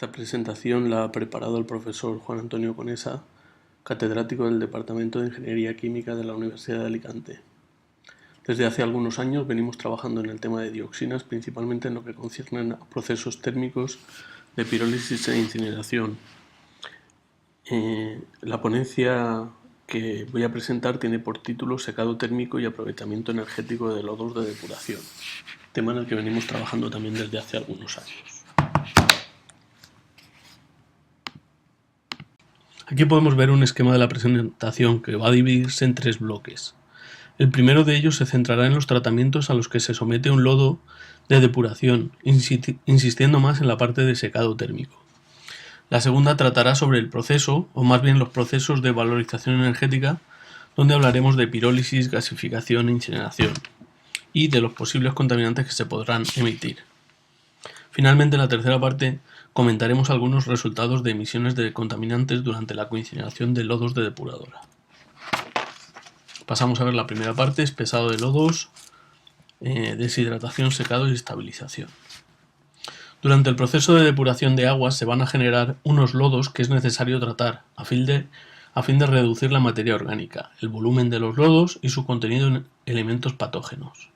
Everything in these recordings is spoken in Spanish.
Esta presentación la ha preparado el profesor Juan Antonio Conesa, catedrático del Departamento de Ingeniería Química de la Universidad de Alicante. Desde hace algunos años venimos trabajando en el tema de dioxinas, principalmente en lo que concierne a procesos térmicos de pirólisis e incineración. La ponencia que voy a presentar tiene por título Secado térmico y aprovechamiento energético de lodos de depuración, tema en el que venimos trabajando también desde hace algunos años. Aquí podemos ver un esquema de la presentación que va a dividirse en tres bloques. El primero de ellos se centrará en los tratamientos a los que se somete un lodo de depuración, insistiendo más en la parte de secado térmico. La segunda tratará sobre el proceso, o más bien los procesos de valorización energética, donde hablaremos de pirólisis, gasificación e incineración, y de los posibles contaminantes que se podrán emitir. Finalmente, en la tercera parte, comentaremos algunos resultados de emisiones de contaminantes durante la coincineración de lodos de depuradora. Pasamos a ver la primera parte, espesado de lodos, deshidratación, secado y estabilización. Durante el proceso de depuración de aguas se van a generar unos lodos que es necesario tratar a fin de reducir la materia orgánica, el volumen de los lodos y su contenido en elementos patógenos.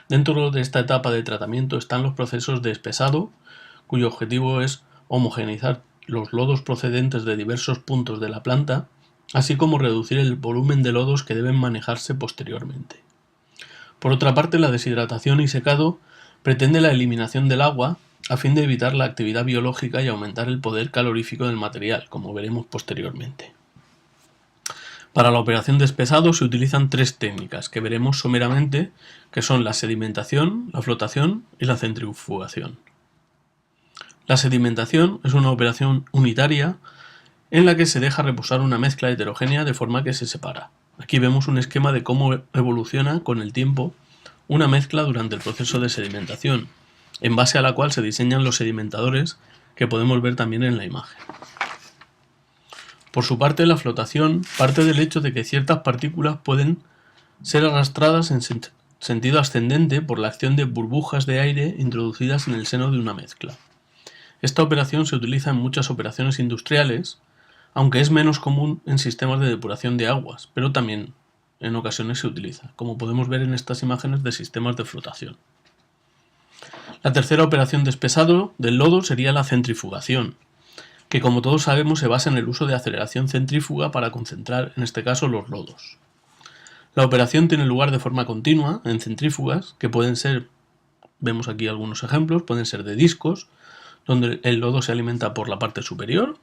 Dentro de esta etapa de tratamiento están los procesos de espesado, cuyo objetivo es homogeneizar los lodos procedentes de diversos puntos de la planta, así como reducir el volumen de lodos que deben manejarse posteriormente. Por otra parte, la deshidratación y secado pretende la eliminación del agua a fin de evitar la actividad biológica y aumentar el poder calorífico del material, como veremos posteriormente. Para la operación de espesado se utilizan tres técnicas que veremos someramente, que son la sedimentación, la flotación y la centrifugación. La sedimentación es una operación unitaria en la que se deja reposar una mezcla heterogénea de forma que se separa. Aquí vemos un esquema de cómo evoluciona con el tiempo una mezcla durante el proceso de sedimentación, en base a la cual se diseñan los sedimentadores que podemos ver también en la imagen. Por su parte, la flotación parte del hecho de que ciertas partículas pueden ser arrastradas en sentido ascendente por la acción de burbujas de aire introducidas en el seno de una mezcla. Esta operación se utiliza en muchas operaciones industriales, aunque es menos común en sistemas de depuración de aguas, pero también en ocasiones se utiliza, como podemos ver en estas imágenes de sistemas de flotación. La tercera operación de espesado del lodo sería la centrifugación, que como todos sabemos se basa en el uso de aceleración centrífuga para concentrar, en este caso, los lodos. La operación tiene lugar de forma continua en centrífugas, que pueden ser, vemos aquí algunos ejemplos, pueden ser de discos, donde el lodo se alimenta por la parte superior,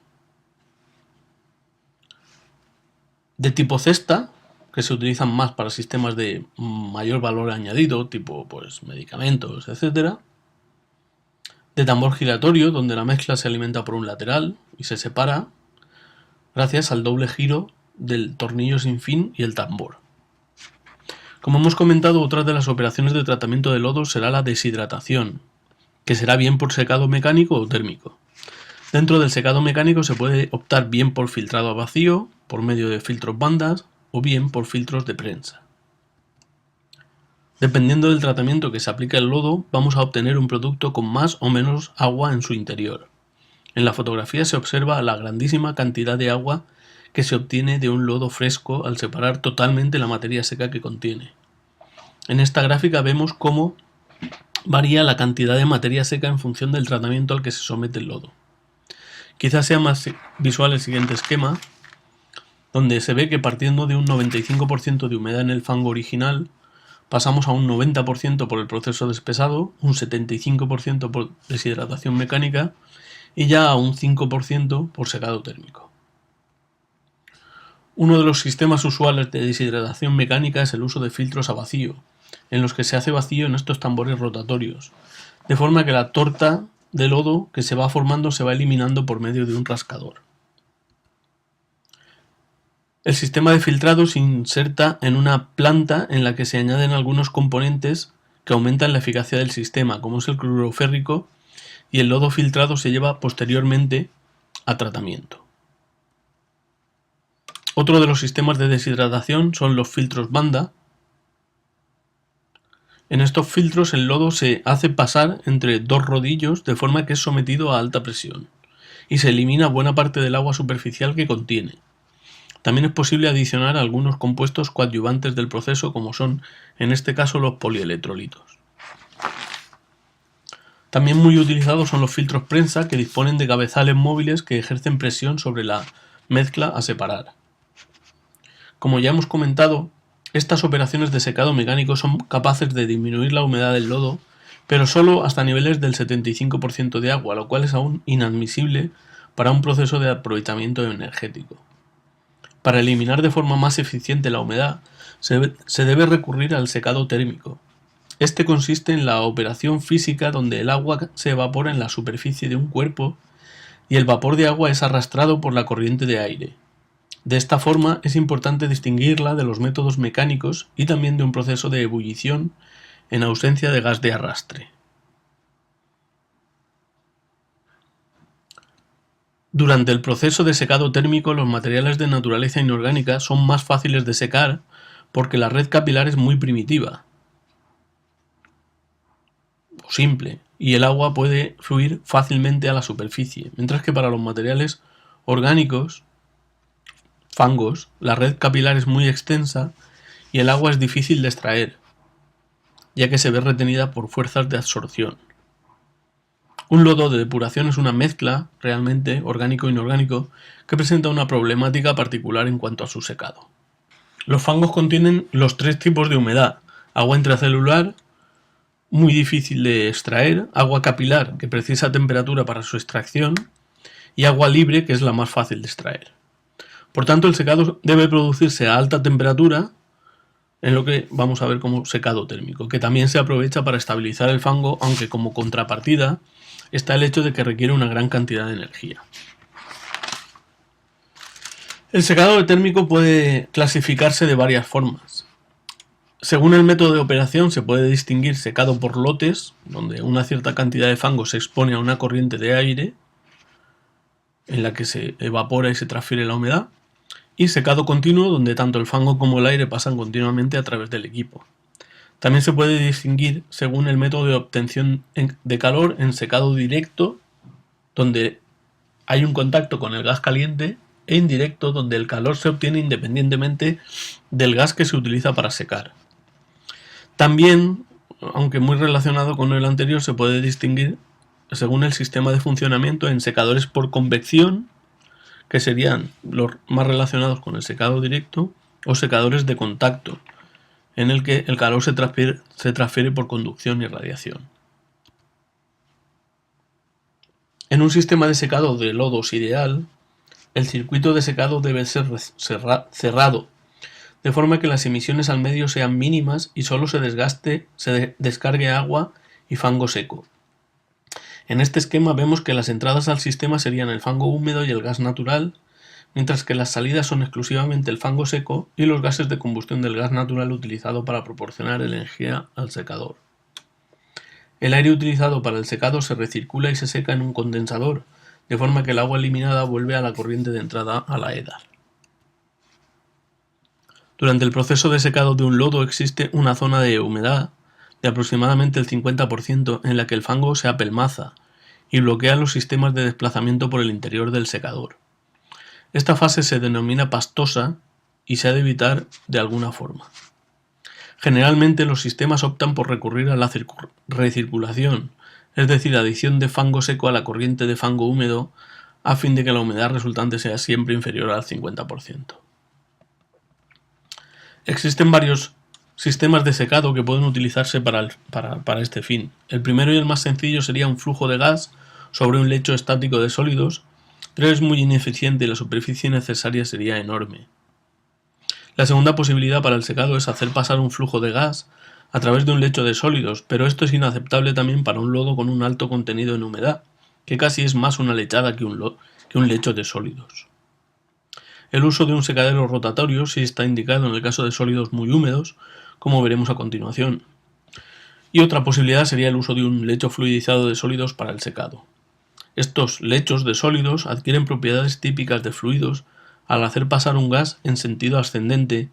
de tipo cesta, que se utilizan más para sistemas de mayor valor añadido, tipo medicamentos, etc. De tambor giratorio, donde la mezcla se alimenta por un lateral y se separa gracias al doble giro del tornillo sin fin y el tambor. Como hemos comentado, otra de las operaciones de tratamiento de lodos será la deshidratación, que será bien por secado mecánico o térmico. Dentro del secado mecánico se puede optar bien por filtrado a vacío, por medio de filtros bandas o bien por filtros de prensa. Dependiendo del tratamiento que se aplique al lodo, vamos a obtener un producto con más o menos agua en su interior. En la fotografía se observa la grandísima cantidad de agua que se obtiene de un lodo fresco al separar totalmente la materia seca que contiene. En esta gráfica vemos cómo varía la cantidad de materia seca en función del tratamiento al que se somete el lodo. Quizás sea más visual el siguiente esquema, donde se ve que partiendo de un 95% de humedad en el fango original, pasamos a un 90% por el proceso de espesado, un 75% por deshidratación mecánica y ya a un 5% por secado térmico. Uno de los sistemas usuales de deshidratación mecánica es el uso de filtros a vacío, en los que se hace vacío en estos tambores rotatorios, de forma que la torta de lodo que se va formando se va eliminando por medio de un rascador. El sistema de filtrado se inserta en una planta en la que se añaden algunos componentes que aumentan la eficacia del sistema, como es el cloruro férrico, y el lodo filtrado se lleva posteriormente a tratamiento. Otro de los sistemas de deshidratación son los filtros banda. En estos filtros el lodo se hace pasar entre dos rodillos de forma que es sometido a alta presión. y se elimina buena parte del agua superficial que contiene. También es posible adicionar algunos compuestos coadyuvantes del proceso, como son, en este caso, los polielectrolitos. También muy utilizados son los filtros prensa, que disponen de cabezales móviles que ejercen presión sobre la mezcla a separar. Como ya hemos comentado, estas operaciones de secado mecánico son capaces de disminuir la humedad del lodo, pero solo hasta niveles del 75% de agua, lo cual es aún inadmisible para un proceso de aprovechamiento energético. Para eliminar de forma más eficiente la humedad, se debe recurrir al secado térmico. Este consiste en la operación física donde el agua se evapora en la superficie de un cuerpo y el vapor de agua es arrastrado por la corriente de aire. De esta forma es importante distinguirla de los métodos mecánicos y también de un proceso de ebullición en ausencia de gas de arrastre. Durante el proceso de secado térmico, los materiales de naturaleza inorgánica son más fáciles de secar porque la red capilar es muy primitiva o simple y el agua puede fluir fácilmente a la superficie, mientras que para los materiales orgánicos, fangos, la red capilar es muy extensa y el agua es difícil de extraer, ya que se ve retenida por fuerzas de absorción. Un lodo de depuración es una mezcla, realmente, orgánico-inorgánico, que presenta una problemática particular en cuanto a su secado. Los fangos contienen los tres tipos de humedad: agua intracelular, muy difícil de extraer, agua capilar, que precisa temperatura para su extracción, y agua libre, que es la más fácil de extraer. Por tanto, el secado debe producirse a alta temperatura, en lo que vamos a ver como secado térmico, que también se aprovecha para estabilizar el fango, aunque como contrapartida está el hecho de que requiere una gran cantidad de energía. El secado térmico puede clasificarse de varias formas. Según el método de operación se puede distinguir secado por lotes, donde una cierta cantidad de fango se expone a una corriente de aire en la que se evapora y se transfiere la humedad, y secado continuo, donde tanto el fango como el aire pasan continuamente a través del equipo. También se puede distinguir según el método de obtención de calor en secado directo, donde hay un contacto con el gas caliente, e indirecto, donde el calor se obtiene independientemente del gas que se utiliza para secar. También, aunque muy relacionado con el anterior, se puede distinguir según el sistema de funcionamiento en secadores por convección, que serían los más relacionados con el secado directo, o secadores de contacto, en el que el calor se transfiere por conducción y radiación. En un sistema de secado de lodos ideal, el circuito de secado debe ser cerrado, de forma que las emisiones al medio sean mínimas y solo se descargue agua y fango seco. En este esquema vemos que las entradas al sistema serían el fango húmedo y el gas natural, mientras que las salidas son exclusivamente el fango seco y los gases de combustión del gas natural utilizado para proporcionar energía al secador. El aire utilizado para el secado se recircula y se seca en un condensador, de forma que el agua eliminada vuelve a la corriente de entrada a la EDAR. Durante el proceso de secado de un lodo existe una zona de humedad de aproximadamente el 50% en la que el fango se apelmaza y bloquea los sistemas de desplazamiento por el interior del secador. Esta fase se denomina pastosa y se ha de evitar de alguna forma. Generalmente los sistemas optan por recurrir a la recirculación, es decir, adición de fango seco a la corriente de fango húmedo, a fin de que la humedad resultante sea siempre inferior al 50%. Existen varios sistemas de secado que pueden utilizarse para este fin. El primero y el más sencillo sería un flujo de gas sobre un lecho estático de sólidos, pero es muy ineficiente y la superficie necesaria sería enorme. La segunda posibilidad para el secado es hacer pasar un flujo de gas a través de un lecho de sólidos, pero esto es inaceptable también para un lodo con un alto contenido en humedad, que casi es más una lechada que un lecho de sólidos. El uso de un secadero rotatorio sí está indicado en el caso de sólidos muy húmedos, como veremos a continuación. Y otra posibilidad sería el uso de un lecho fluidizado de sólidos para el secado. Estos lechos de sólidos adquieren propiedades típicas de fluidos al hacer pasar un gas en sentido ascendente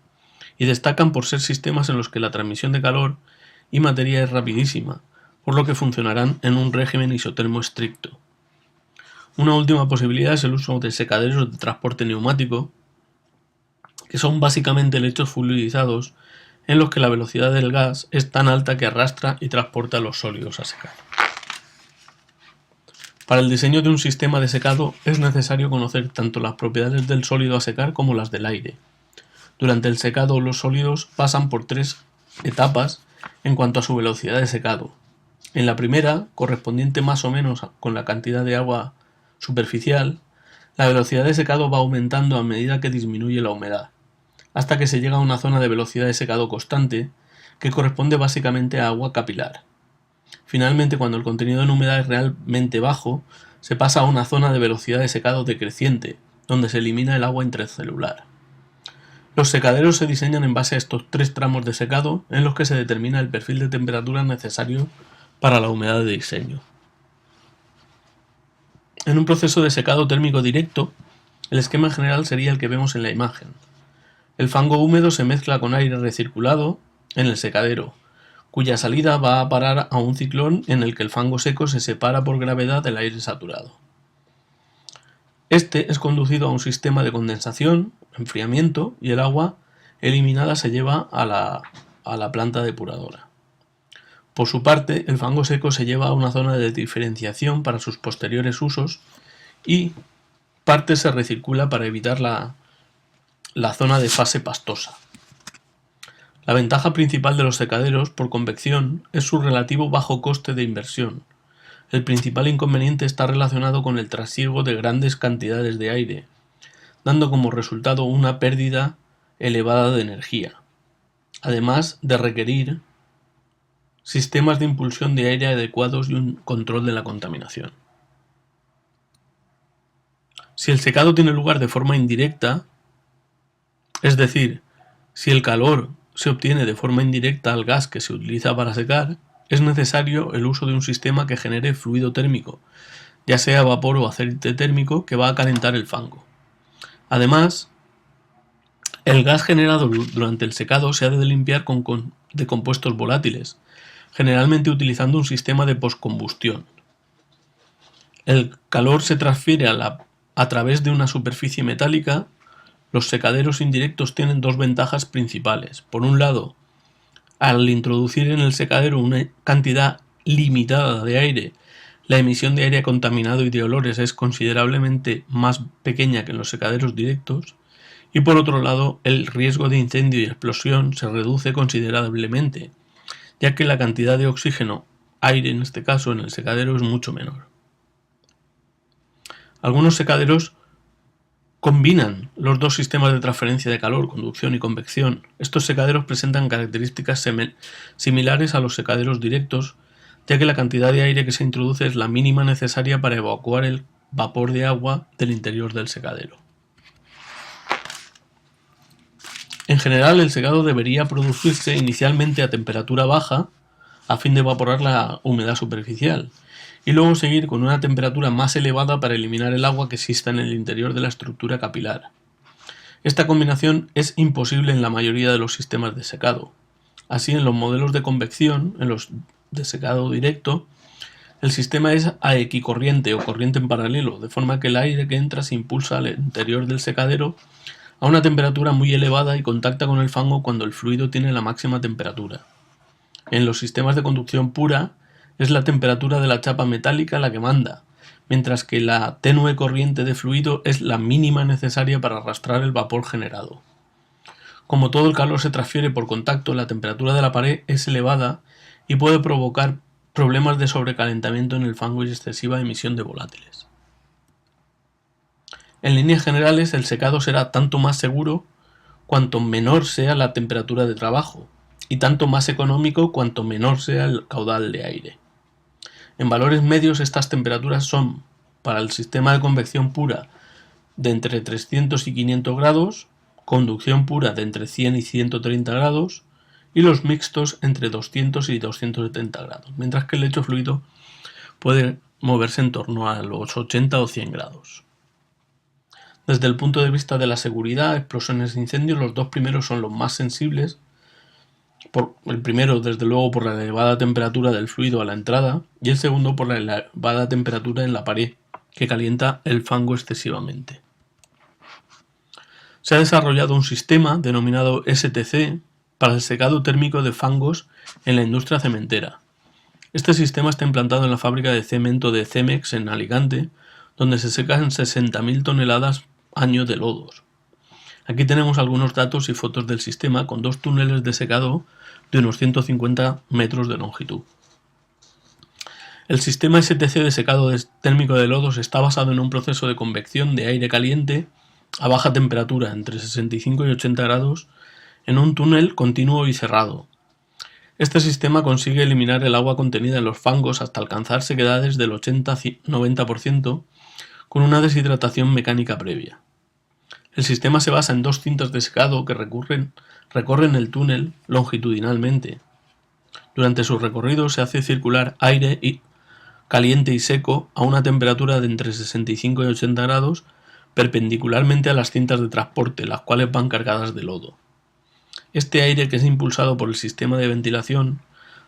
y destacan por ser sistemas en los que la transmisión de calor y materia es rapidísima, por lo que funcionarán en un régimen isotermo estricto. Una última posibilidad es el uso de secaderos de transporte neumático, que son básicamente lechos fluidizados en los que la velocidad del gas es tan alta que arrastra y transporta los sólidos a secar. Para el diseño de un sistema de secado es necesario conocer tanto las propiedades del sólido a secar como las del aire. Durante el secado, los sólidos pasan por 3 etapas en cuanto a su velocidad de secado. En la primera, correspondiente más o menos con la cantidad de agua superficial, la velocidad de secado va aumentando a medida que disminuye la humedad, hasta que se llega a una zona de velocidad de secado constante, que corresponde básicamente a agua capilar. Finalmente, cuando el contenido en humedad es realmente bajo, se pasa a una zona de velocidad de secado decreciente, donde se elimina el agua intracelular. Los secaderos se diseñan en base a estos 3 tramos de secado, en los que se determina el perfil de temperatura necesario para la humedad de diseño. En un proceso de secado térmico directo, el esquema general sería el que vemos en la imagen. El fango húmedo se mezcla con aire recirculado en el secadero, cuya salida va a parar a un ciclón en el que el fango seco se separa por gravedad del aire saturado. Este es conducido a un sistema de condensación, enfriamiento, y el agua eliminada se lleva a la planta depuradora. Por su parte, el fango seco se lleva a una zona de diferenciación para sus posteriores usos y parte se recircula para evitar la zona de fase pastosa. La ventaja principal de los secaderos por convección es su relativo bajo coste de inversión. El principal inconveniente está relacionado con el trasiego de grandes cantidades de aire, dando como resultado una pérdida elevada de energía, además de requerir sistemas de impulsión de aire adecuados y un control de la contaminación. Si el secado tiene lugar de forma indirecta, es decir, si el calor se obtiene de forma indirecta al gas que se utiliza para secar, es necesario el uso de un sistema que genere fluido térmico, ya sea vapor o aceite térmico, que va a calentar el fango. Además, el gas generado durante el secado se ha de limpiar de compuestos volátiles, generalmente utilizando un sistema de postcombustión. El calor se transfiere a través de una superficie metálica. Los secaderos indirectos tienen 2 ventajas principales. Por un lado, al introducir en el secadero una cantidad limitada de aire, la emisión de aire contaminado y de olores es considerablemente más pequeña que en los secaderos directos, y por otro lado, el riesgo de incendio y explosión se reduce considerablemente, ya que la cantidad de oxígeno, aire en este caso, en el secadero es mucho menor. Algunos secaderos combinan los 2 sistemas de transferencia de calor, conducción y convección. Estos secaderos presentan características similares a los secaderos directos, ya que la cantidad de aire que se introduce es la mínima necesaria para evacuar el vapor de agua del interior del secadero. En general, el secado debería producirse inicialmente a temperatura baja a fin de evaporar la humedad superficial, y luego seguir con una temperatura más elevada para eliminar el agua que exista en el interior de la estructura capilar. Esta combinación es imposible en la mayoría de los sistemas de secado. Así, en los modelos de convección, en los de secado directo, el sistema es a equicorriente o corriente en paralelo, de forma que el aire que entra se impulsa al interior del secadero a una temperatura muy elevada y contacta con el fango cuando el fluido tiene la máxima temperatura. En los sistemas de conducción pura, es la temperatura de la chapa metálica la que manda, mientras que la tenue corriente de fluido es la mínima necesaria para arrastrar el vapor generado. Como todo el calor se transfiere por contacto, la temperatura de la pared es elevada y puede provocar problemas de sobrecalentamiento en el fango y excesiva emisión de volátiles. En líneas generales, el secado será tanto más seguro cuanto menor sea la temperatura de trabajo, y tanto más económico cuanto menor sea el caudal de aire. En valores medios, estas temperaturas son, para el sistema de convección pura, de entre 300 y 500 grados, conducción pura de entre 100 y 130 grados, y los mixtos entre 200 y 270 grados, mientras que el lecho fluido puede moverse en torno a los 80 o 100 grados. Desde el punto de vista de la seguridad, explosiones e incendios, los 2 primeros son los más sensibles. El primero, desde luego, por la elevada temperatura del fluido a la entrada, y el segundo por la elevada temperatura en la pared, que calienta el fango excesivamente. Se ha desarrollado un sistema denominado STC para el secado térmico de fangos en la industria cementera. Este sistema está implantado en la fábrica de cemento de Cemex en Alicante, donde se secan 60.000 toneladas año de lodos. Aquí tenemos algunos datos y fotos del sistema con 2 túneles de secado de unos 150 metros de longitud. El sistema STC de secado térmico de lodos está basado en un proceso de convección de aire caliente a baja temperatura, entre 65 y 80 grados, en un túnel continuo y cerrado. Este sistema consigue eliminar el agua contenida en los fangos hasta alcanzar sequedades del 80-90% con una deshidratación mecánica previa. El sistema se basa en 2 cintas de secado que recorren el túnel longitudinalmente. Durante su recorrido se hace circular aire caliente y seco a una temperatura de entre 65 y 80 grados perpendicularmente a las cintas de transporte, las cuales van cargadas de lodo. Este aire, que es impulsado por el sistema de ventilación,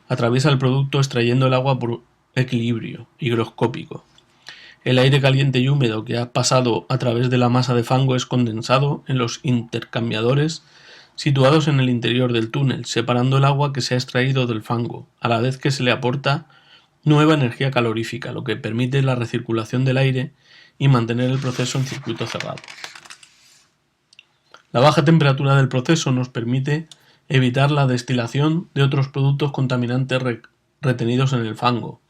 atraviesa el producto extrayendo el agua por equilibrio higroscópico. El aire caliente y húmedo que ha pasado a través de la masa de fango es condensado en los intercambiadores situados en el interior del túnel, separando el agua que se ha extraído del fango, a la vez que se le aporta nueva energía calorífica, lo que permite la recirculación del aire y mantener el proceso en circuito cerrado. La baja temperatura del proceso nos permite evitar la destilación de otros productos contaminantes retenidos en el fango,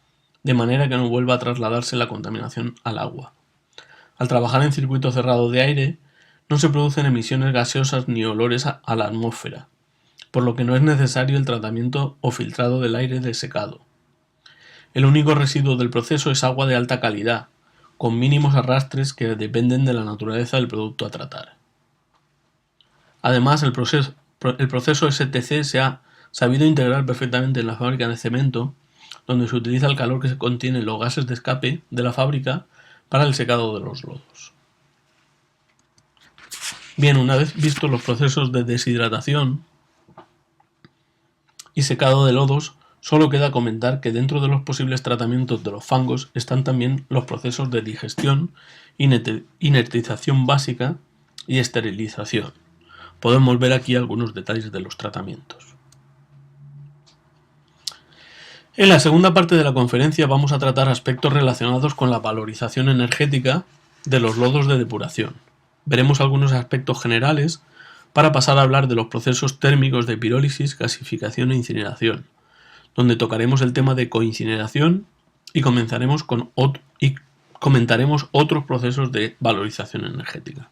de manera que no vuelva a trasladarse la contaminación al agua. Al trabajar en circuito cerrado de aire, no se producen emisiones gaseosas ni olores a la atmósfera, por lo que no es necesario el tratamiento o filtrado del aire de secado. El único residuo del proceso es agua de alta calidad, con mínimos arrastres que dependen de la naturaleza del producto a tratar. Además, el proceso STC se ha sabido integrar perfectamente en la fábrica de cemento, donde se utiliza el calor que se contiene en los gases de escape de la fábrica para el secado de los lodos. Bien, una vez vistos los procesos de deshidratación y secado de lodos, solo queda comentar que dentro de los posibles tratamientos de los fangos están también los procesos de digestión, inertización básica y esterilización. Podemos ver aquí algunos detalles de los tratamientos. En la segunda parte de la conferencia vamos a tratar aspectos relacionados con la valorización energética de los lodos de depuración. Veremos algunos aspectos generales para pasar a hablar de los procesos térmicos de pirólisis, gasificación e incineración, donde tocaremos el tema de coincineración y comentaremos otros procesos de valorización energética.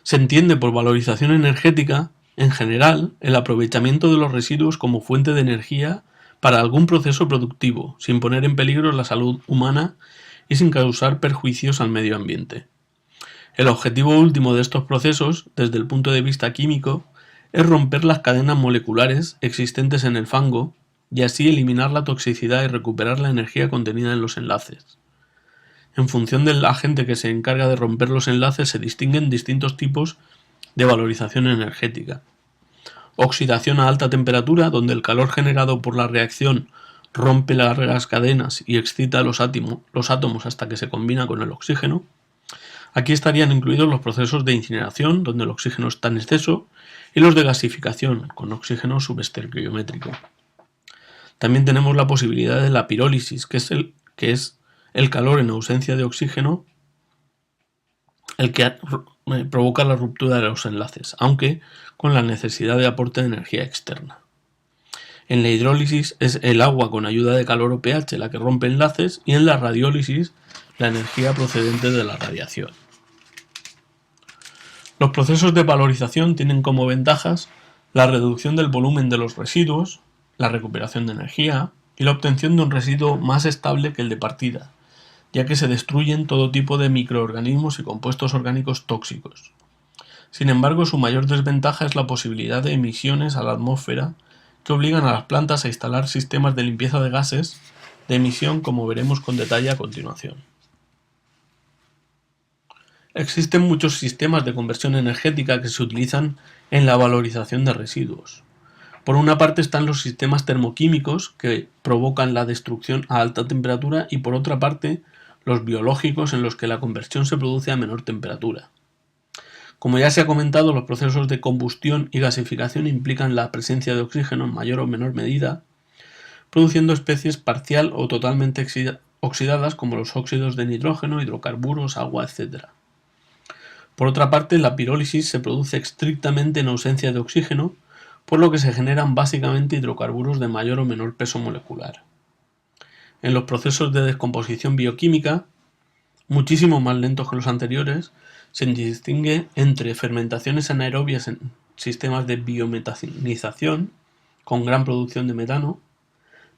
Se entiende por valorización energética, en general, el aprovechamiento de los residuos como fuente de energía para algún proceso productivo, sin poner en peligro la salud humana y sin causar perjuicios al medio ambiente. El objetivo último de estos procesos, desde el punto de vista químico, es romper las cadenas moleculares existentes en el fango y así eliminar la toxicidad y recuperar la energía contenida en los enlaces. En función del agente que se encarga de romper los enlaces se distinguen distintos tipos de valorización energética. Oxidación a alta temperatura, donde el calor generado por la reacción rompe largas cadenas y excita los átomos hasta que se combina con el oxígeno. Aquí estarían incluidos los procesos de incineración, donde el oxígeno está en exceso, y los de gasificación, con oxígeno subestequiométrico. También tenemos la posibilidad de la pirólisis, que es el calor en ausencia de oxígeno el que provoca la ruptura de los enlaces, aunque con la necesidad de aporte de energía externa. En la hidrólisis es el agua con ayuda de calor o pH la que rompe enlaces, y en la radiólisis la energía procedente de la radiación. Los procesos de valorización tienen como ventajas la reducción del volumen de los residuos, la recuperación de energía y la obtención de un residuo más estable que el de partida, ya que se destruyen todo tipo de microorganismos y compuestos orgánicos tóxicos. Sin embargo, su mayor desventaja es la posibilidad de emisiones a la atmósfera que obligan a las plantas a instalar sistemas de limpieza de gases de emisión, como veremos con detalle a continuación. Existen muchos sistemas de conversión energética que se utilizan en la valorización de residuos. Por una parte están los sistemas termoquímicos que provocan la destrucción a alta temperatura y por otra parte los biológicos en los que la conversión se produce a menor temperatura. Como ya se ha comentado, los procesos de combustión y gasificación implican la presencia de oxígeno en mayor o menor medida, produciendo especies parcial o totalmente oxidadas como los óxidos de nitrógeno, hidrocarburos, agua, etc. Por otra parte, la pirólisis se produce estrictamente en ausencia de oxígeno, por lo que se generan básicamente hidrocarburos de mayor o menor peso molecular. En los procesos de descomposición bioquímica, muchísimo más lentos que los anteriores, se distingue entre fermentaciones anaerobias en sistemas de biometanización, con gran producción de metano,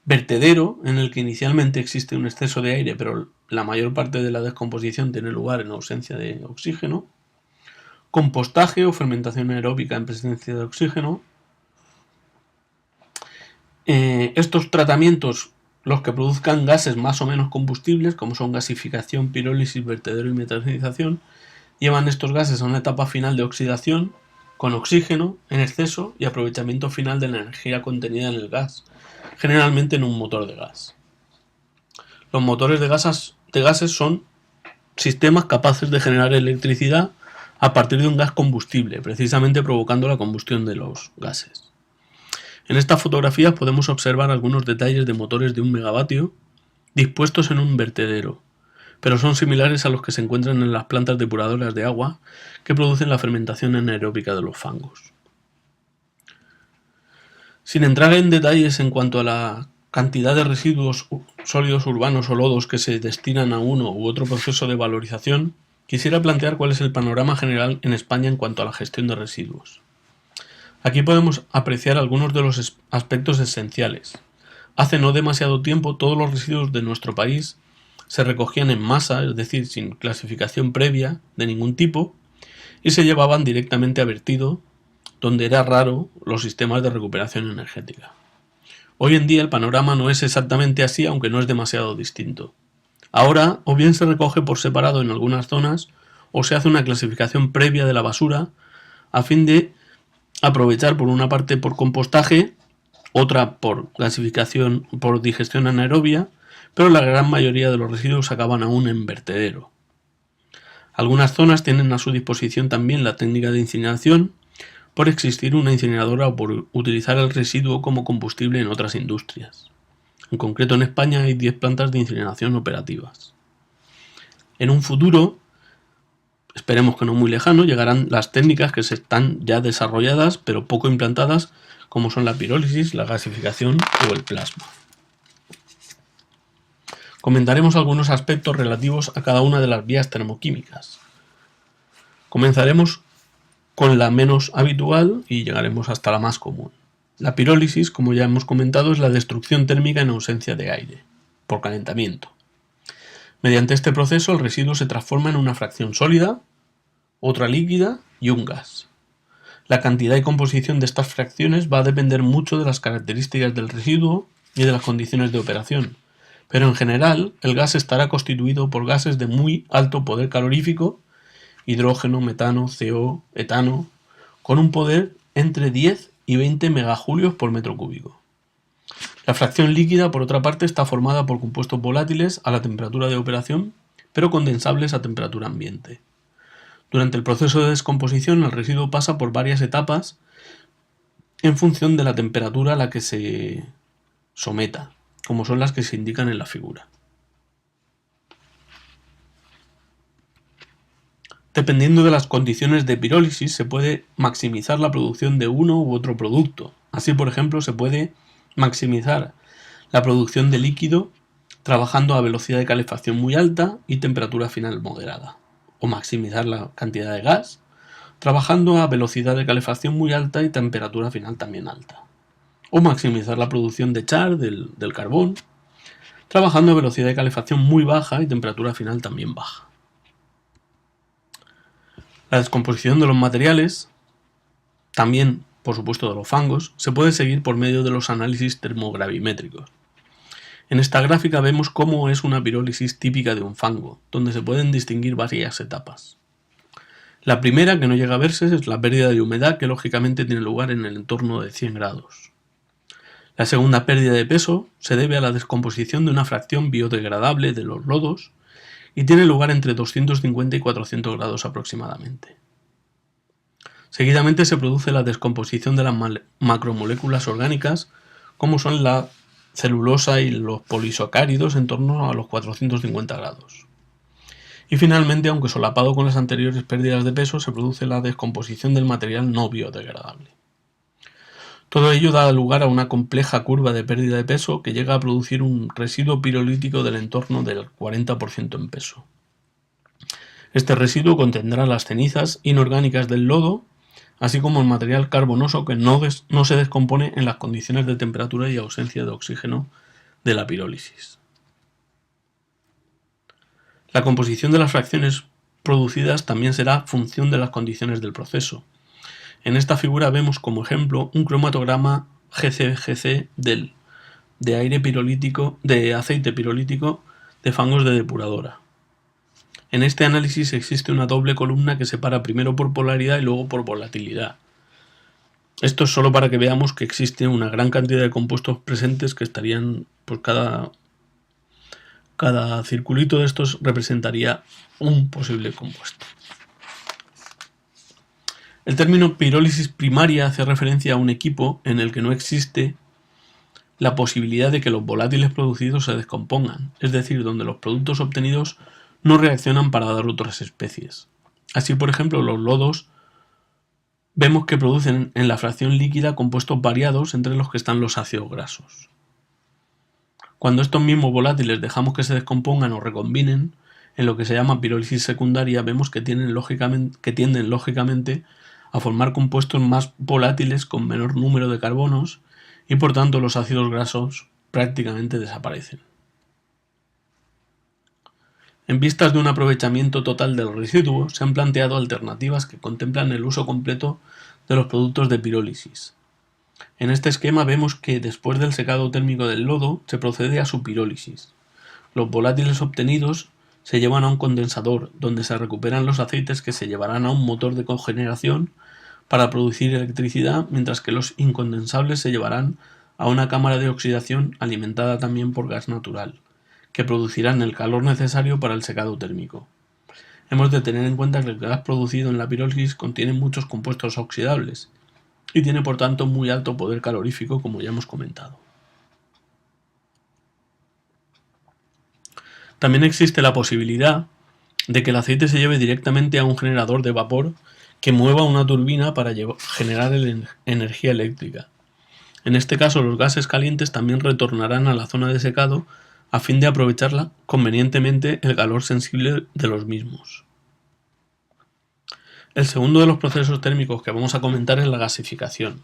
vertedero, en el que inicialmente existe un exceso de aire, pero la mayor parte de la descomposición tiene lugar en ausencia de oxígeno, compostaje o fermentación aeróbica en presencia de oxígeno. Estos tratamientos, los que produzcan gases más o menos combustibles, como son gasificación, pirólisis, vertedero y metanización, llevan estos gases a una etapa final de oxidación con oxígeno en exceso y aprovechamiento final de la energía contenida en el gas, generalmente en un motor de gas. Los motores de gases son sistemas capaces de generar electricidad a partir de un gas combustible, precisamente provocando la combustión de los gases. En estas fotografías podemos observar algunos detalles de motores de 1 megavatio dispuestos en un vertedero, pero son similares a los que se encuentran en las plantas depuradoras de agua que producen la fermentación anaeróbica de los fangos. Sin entrar en detalles en cuanto a la cantidad de residuos sólidos urbanos o lodos que se destinan a uno u otro proceso de valorización, quisiera plantear cuál es el panorama general en España en cuanto a la gestión de residuos. Aquí podemos apreciar algunos de los aspectos esenciales. Hace no demasiado tiempo todos los residuos de nuestro país se recogían en masa, es decir, sin clasificación previa de ningún tipo, y se llevaban directamente a vertido, donde era raro los sistemas de recuperación energética. Hoy en día el panorama no es exactamente así, aunque no es demasiado distinto. Ahora, o bien se recoge por separado en algunas zonas, o se hace una clasificación previa de la basura, a fin de aprovechar por una parte por compostaje, otra por clasificación por digestión anaerobia, pero la gran mayoría de los residuos acaban aún en vertedero. Algunas zonas tienen a su disposición también la técnica de incineración, por existir una incineradora o por utilizar el residuo como combustible en otras industrias. En concreto en España hay 10 plantas de incineración operativas. En un futuro, esperemos que no muy lejano, llegarán las técnicas que se están ya desarrolladas pero poco implantadas, como son la pirólisis, la gasificación o el plasma. Comentaremos algunos aspectos relativos a cada una de las vías termoquímicas. Comenzaremos con la menos habitual y llegaremos hasta la más común. La pirólisis, como ya hemos comentado, es la destrucción térmica en ausencia de aire, por calentamiento. Mediante este proceso el residuo se transforma en una fracción sólida, otra líquida y un gas. La cantidad y composición de estas fracciones va a depender mucho de las características del residuo y de las condiciones de operación, pero en general el gas estará constituido por gases de muy alto poder calorífico, hidrógeno, metano, CO, etano, con un poder entre 10 y 20 megajulios por metro cúbico. La fracción líquida, por otra parte, está formada por compuestos volátiles a la temperatura de operación, pero condensables a temperatura ambiente. Durante el proceso de descomposición, el residuo pasa por varias etapas en función de la temperatura a la que se someta, como son las que se indican en la figura. Dependiendo de las condiciones de pirólisis, se puede maximizar la producción de uno u otro producto. Así, por ejemplo, se puede maximizar la producción de líquido trabajando a velocidad de calefacción muy alta y temperatura final moderada. O maximizar la cantidad de gas trabajando a velocidad de calefacción muy alta y temperatura final también alta. O maximizar la producción de char, del carbón, trabajando a velocidad de calefacción muy baja y temperatura final también baja. La descomposición de los materiales, también por supuesto de los fangos, se puede seguir por medio de los análisis termogravimétricos. En esta gráfica vemos cómo es una pirólisis típica de un fango, donde se pueden distinguir varias etapas. La primera, que no llega a verse, es la pérdida de humedad, que lógicamente tiene lugar en el entorno de 100 grados. La segunda pérdida de peso se debe a la descomposición de una fracción biodegradable de los lodos y tiene lugar entre 250 y 400 grados aproximadamente. Seguidamente se produce la descomposición de las macromoléculas orgánicas, como son la celulosa y los polisacáridos, en torno a los 450 grados. Y finalmente, aunque solapado con las anteriores pérdidas de peso, se produce la descomposición del material no biodegradable. Todo ello da lugar a una compleja curva de pérdida de peso que llega a producir un residuo pirolítico del entorno del 40% en peso. Este residuo contendrá las cenizas inorgánicas del lodo, así como el material carbonoso que no se descompone en las condiciones de temperatura y ausencia de oxígeno de la pirólisis. La composición de las fracciones producidas también será función de las condiciones del proceso. En esta figura vemos como ejemplo un cromatograma GC-GC de aceite pirolítico de fangos de depuradora. En este análisis existe una doble columna que separa primero por polaridad y luego por volatilidad. Esto es solo para que veamos que existe una gran cantidad de compuestos presentes que estarían, pues cada circulito de estos representaría un posible compuesto. El término pirólisis primaria hace referencia a un equipo en el que no existe la posibilidad de que los volátiles producidos se descompongan, es decir, donde los productos obtenidos no reaccionan para dar otras especies. Así, por ejemplo, los lodos vemos que producen en la fracción líquida compuestos variados entre los que están los ácidos grasos. Cuando estos mismos volátiles dejamos que se descompongan o recombinen, en lo que se llama pirólisis secundaria, vemos que tienden lógicamente a formar compuestos más volátiles con menor número de carbonos y por tanto los ácidos grasos prácticamente desaparecen. En vistas de un aprovechamiento total del residuo, se han planteado alternativas que contemplan el uso completo de los productos de pirólisis. En este esquema vemos que después del secado térmico del lodo se procede a su pirólisis. Los volátiles obtenidos se llevan a un condensador, donde se recuperan los aceites que se llevarán a un motor de cogeneración para producir electricidad, mientras que los incondensables se llevarán a una cámara de oxidación alimentada también por gas natural, que producirán el calor necesario para el secado térmico. Hemos de tener en cuenta que el gas producido en la pirólisis contiene muchos compuestos oxidables y tiene por tanto muy alto poder calorífico, como ya hemos comentado. También existe la posibilidad de que el aceite se lleve directamente a un generador de vapor que mueva una turbina para generar energía eléctrica. En este caso, los gases calientes también retornarán a la zona de secado a fin de aprovecharla convenientemente el calor sensible de los mismos. El segundo de los procesos térmicos que vamos a comentar es la gasificación.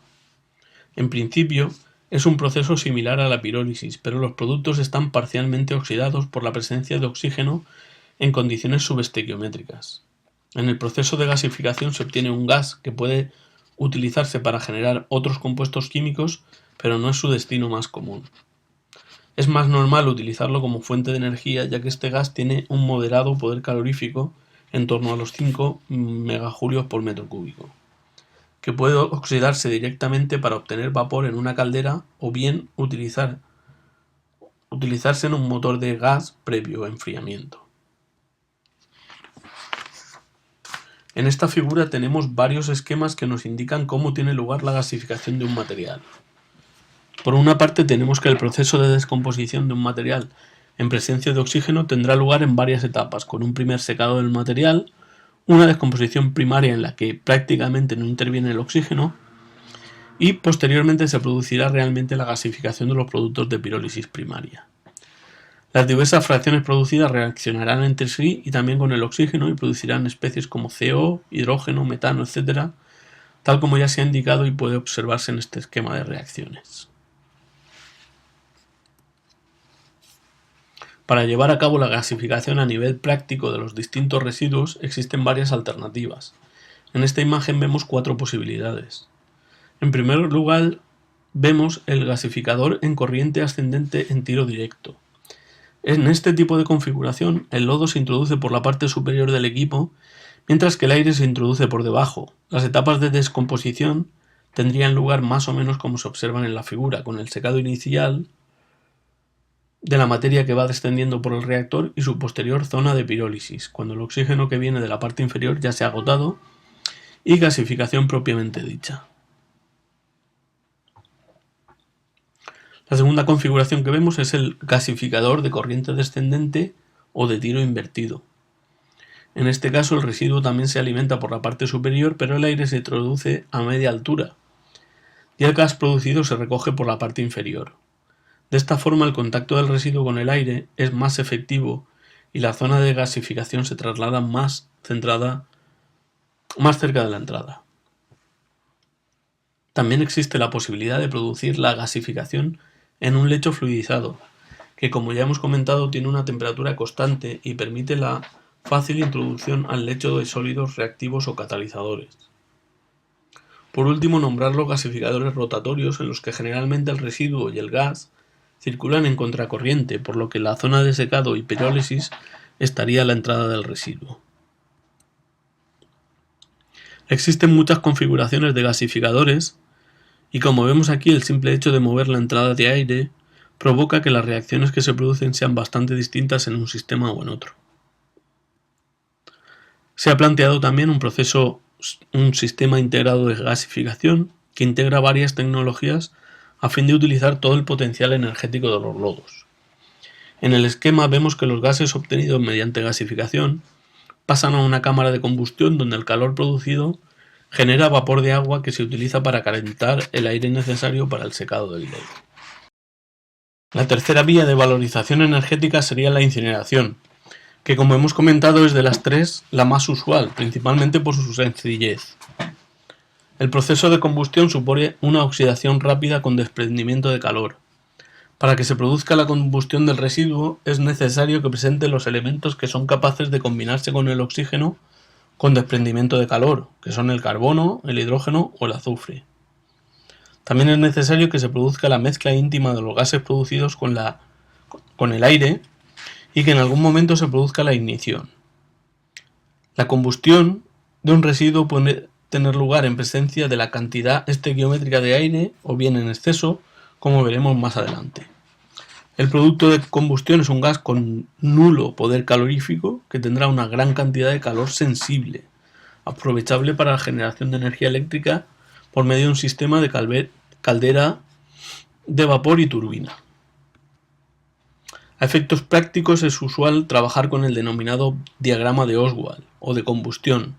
En principio, es un proceso similar a la pirólisis, pero los productos están parcialmente oxidados por la presencia de oxígeno en condiciones subestequiométricas. En el proceso de gasificación se obtiene un gas que puede utilizarse para generar otros compuestos químicos, pero no es su destino más común. Es más normal utilizarlo como fuente de energía, ya que este gas tiene un moderado poder calorífico, en torno a los 5 megajulios por metro cúbico, que puede oxidarse directamente para obtener vapor en una caldera o bien utilizarse en un motor de gas previo enfriamiento. En esta figura tenemos varios esquemas que nos indican cómo tiene lugar la gasificación de un material. Por una parte tenemos que el proceso de descomposición de un material en presencia de oxígeno tendrá lugar en varias etapas, con un primer secado del material, una descomposición primaria en la que prácticamente no interviene el oxígeno y posteriormente se producirá realmente la gasificación de los productos de pirólisis primaria. Las diversas fracciones producidas reaccionarán entre sí y también con el oxígeno y producirán especies como CO, hidrógeno, metano, etc., tal como ya se ha indicado y puede observarse en este esquema de reacciones. Para llevar a cabo la gasificación a nivel práctico de los distintos residuos existen varias alternativas. En esta imagen vemos 4 posibilidades. En primer lugar, vemos el gasificador en corriente ascendente en tiro directo. En este tipo de configuración, el lodo se introduce por la parte superior del equipo, mientras que el aire se introduce por debajo. Las etapas de descomposición tendrían lugar más o menos como se observan en la figura, con el secado inicial de la materia que va descendiendo por el reactor y su posterior zona de pirólisis, cuando el oxígeno que viene de la parte inferior ya se ha agotado, y gasificación propiamente dicha. La segunda configuración que vemos es el gasificador de corriente descendente o de tiro invertido. En este caso el residuo también se alimenta por la parte superior, pero el aire se introduce a media altura y el gas producido se recoge por la parte inferior. De esta forma el contacto del residuo con el aire es más efectivo y la zona de gasificación se traslada más cerca de la entrada. También existe la posibilidad de producir la gasificación en un lecho fluidizado, que como ya hemos comentado tiene una temperatura constante y permite la fácil introducción al lecho de sólidos reactivos o catalizadores. Por último, nombrar los gasificadores rotatorios, en los que generalmente el residuo y el gas circulan en contracorriente, por lo que la zona de secado y pirólisis estaría a la entrada del residuo. Existen muchas configuraciones de gasificadores y, como vemos aquí, el simple hecho de mover la entrada de aire provoca que las reacciones que se producen sean bastante distintas en un sistema o en otro. Se ha planteado también un sistema integrado de gasificación que integra varias tecnologías a fin de utilizar todo el potencial energético de los lodos. En el esquema vemos que los gases obtenidos mediante gasificación pasan a una cámara de combustión donde el calor producido genera vapor de agua que se utiliza para calentar el aire necesario para el secado del lodo. La tercera vía de valorización energética sería la incineración, que como hemos comentado es de las tres la más usual, principalmente por su sencillez. El proceso de combustión supone una oxidación rápida con desprendimiento de calor. Para que se produzca la combustión del residuo es necesario que presente los elementos que son capaces de combinarse con el oxígeno con desprendimiento de calor, que son el carbono, el hidrógeno o el azufre. También es necesario que se produzca la mezcla íntima de los gases producidos con el aire y que en algún momento se produzca la ignición. La combustión de un residuo puede tener lugar en presencia de la cantidad estequiométrica de aire o bien en exceso, como veremos más adelante. El producto de combustión es un gas con nulo poder calorífico que tendrá una gran cantidad de calor sensible, aprovechable para la generación de energía eléctrica por medio de un sistema de caldera de vapor y turbina. A efectos prácticos es usual trabajar con el denominado diagrama de Ostwald o de combustión,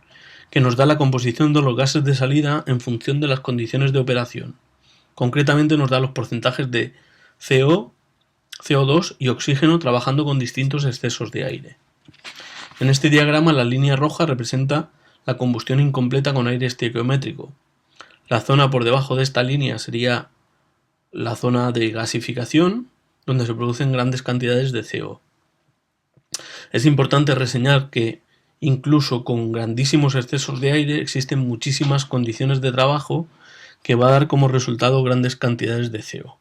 que nos da la composición de los gases de salida en función de las condiciones de operación. Concretamente nos da los porcentajes de CO, CO2 y oxígeno trabajando con distintos excesos de aire. En este diagrama la línea roja representa la combustión incompleta con aire estequiométrico. La zona por debajo de esta línea sería la zona de gasificación, donde se producen grandes cantidades de CO. Es importante reseñar que incluso con grandísimos excesos de aire existen muchísimas condiciones de trabajo que va a dar como resultado grandes cantidades de CO.